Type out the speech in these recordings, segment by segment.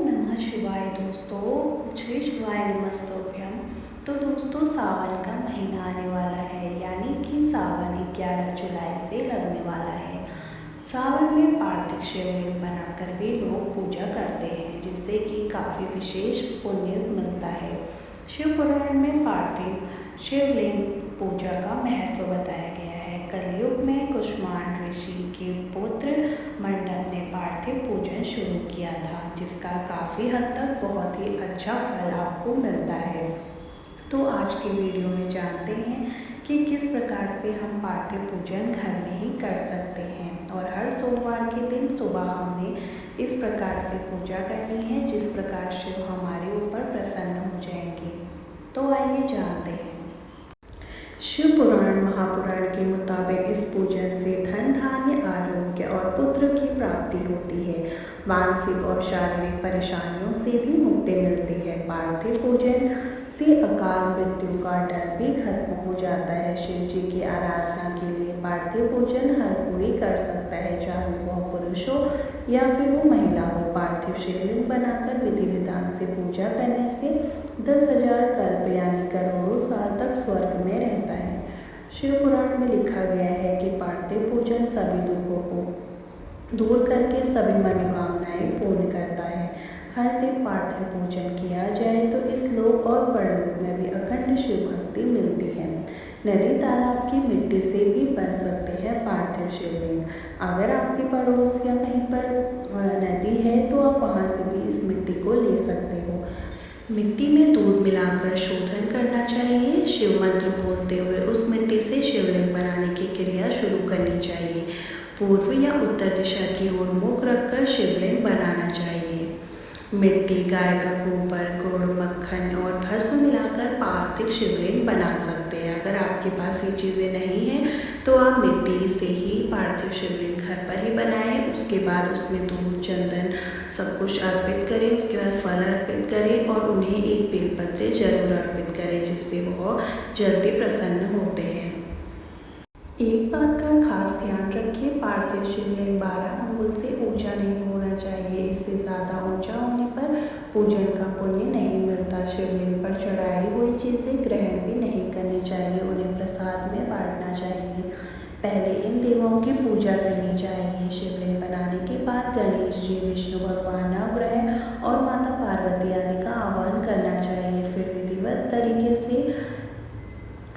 नमः शिवाय दोस्तों, श्री शिवाय नमस्तुभ्यम। तो दोस्तों, सावन का महीना आने वाला है, यानी कि सावन 11 जुलाई से लगने वाला है। सावन में पार्थिव शिवलिंग बनाकर भी लोग पूजा करते हैं, जिससे कि काफ़ी विशेष पुण्य मिलता है। शिव पुराण में पार्थिव शिवलिंग पूजा का महत्व बताया गया है। कलयुग में कुष्मांड ऋषि के पुत्र मंडप ने पार्थिव पूजन शुरू किया था, जिसका काफ़ी हद तक बहुत ही अच्छा फल आपको मिलता है। तो आज के वीडियो में जानते हैं कि किस प्रकार से हम पार्थिव पूजन घर में ही कर सकते हैं, और हर सोमवार के दिन सुबह हमने इस प्रकार से पूजा करनी है, जिस प्रकार शिव हमारे ऊपर प्रसन्न हो जाएंगे। तो आइए जानते हैं। शिव पुराण महापुराण के मुताबिक इस पूजन से धन धान्य आरोग्य और पुत्र की प्राप्ति होती है। मानसिक और शारीरिक परेशानियों से भी मुक्ति मिलती है। पार्थिव पूजन से अकाल मृत्यु का डर भी खत्म हो जाता है। शिव जी की आराधना के लिए पार्थिव पूजन हर कोई कर सकता है, चाहे वह पुरुष हो या फिर वो महिला हो। पार्थिव शिवलिंग बनाकर विधि विधान से पूजा करने से 10,000 कल्प यानी करोड़ों साल तक स्वर्ग में रहता है। शिव पुराण में लिखा गया है कि पार्थिव पूजन सभी दुखों को दूर करके सभी मनोकामनाएं पूर्ण करता है। हर दिन पार्थिव पूजन किया जाए तो इस लोक और परलोक में भी अखंड शिव भक्ति मिलती है। नदी तालाब की मिट्टी से भी बन सकते हैं पार्थिव शिवलिंग। अगर आपके पड़ोस या कहीं पर नदी है तो आप वहां से भी इस मिट्टी को ले सकते हो। मिट्टी में दूध मिलाकर शोधन करना चाहिए। शिव मंत्र बोलते हुए उस मिट्टी से शिवलिंग बनाने की क्रिया शुरू करनी चाहिए। पूर्व या उत्तर दिशा की ओर मुख रखकर शिवलिंग बनाना चाहिए। मिट्टी, गाय का गोबर, गुड़, मक्खन और भस्म मिलाकर पार्थिव शिवलिंग बना सकते हैं। अगर आपके पास ये चीज़ें नहीं हैं तो आप मिट्टी से ही पार्थिव शिवलिंग घर पर ही बनाएं। उसके बाद उसमें दूध, चंदन सब कुछ अर्पित करें। उसके बाद फल अर्पित करें और उन्हें एक बेलपत्र जरूर अर्पित करें, जिससे वो जल्दी प्रसन्न होते हैं। एक बात का खास ध्यान रखिए, पार्थिव शिवलिंग 12 अंगुल से ऊंचा नहीं होना चाहिए। इससे ज़्यादा ऊंचा होने पर पूजन का पुण्य नहीं मिलता। शिवलिंग पर चढ़ाई हुई चीज़ें ग्रहण भी नहीं करनी चाहिए, उन्हें प्रसाद में बांटना चाहिए। पहले इन देवों की पूजा करनी चाहिए। शिवलिंग बनाने के बाद गणेश जी, विष्णु भगवान, नवग्रह और माता पार्वती आदि का आह्वान करना चाहिए। फिर विधिवत तरीके से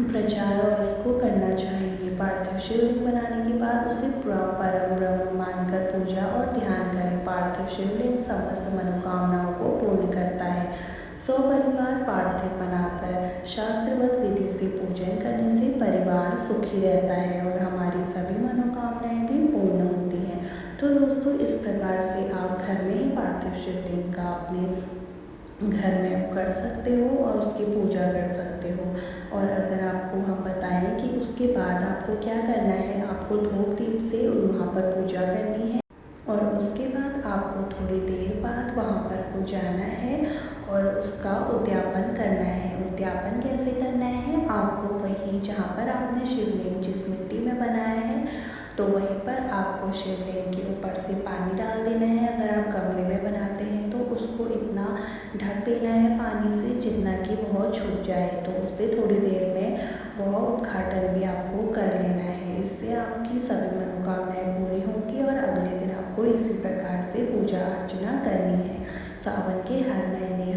प्रचार और इसको करना चाहिए। पार्थिव शिवलिंग बनाने के बाद उसे परम ब्रह्म मानकर पूजा और ध्यान करें। पार्थिव शिवलिंग समस्त मनोकामनाओं को पूर्ण करता है। परिवार पार्थिव बनाकर शास्त्रवत विधि से पूजन करने से परिवार सुखी रहता है और हमारी सभी मनोकामनाएं भी पूर्ण होती हैं। तो दोस्तों, इस प्रकार से आप घर में ही पार्थिव शिवलिंग का अपने घर में कर सकते हो और उसकी पूजा कर सकते हो। और अगर आपको हम बताएं कि उसके बाद आपको क्या करना है, आपको धूप दीप से वहाँ पर पूजा करनी है और उसके बाद आपको थोड़ी देर बाद वहाँ पर को जाना है और उसका उद्यापन करना है। उद्यापन कैसे करना है, आपको वहीं जहाँ पर आपने शिवलिंग जिस मिट्टी में बनाया है तो वहीं पर आपको शिवलिंग के ऊपर से पानी डाल देना है। अगर आप गमले में बनाते हैं तो उसको इतना ढक देना है पानी से जितना कि वह छूट जाए, तो उससे थोड़ी देर में वह उद्घाटन भी आपको कर लेना है। इससे आपकी सभी मनोकामनाएं पूरी होंगी और अगले दिन आपको इसी प्रकार से पूजा अर्चना करनी है। सावन के हर महीने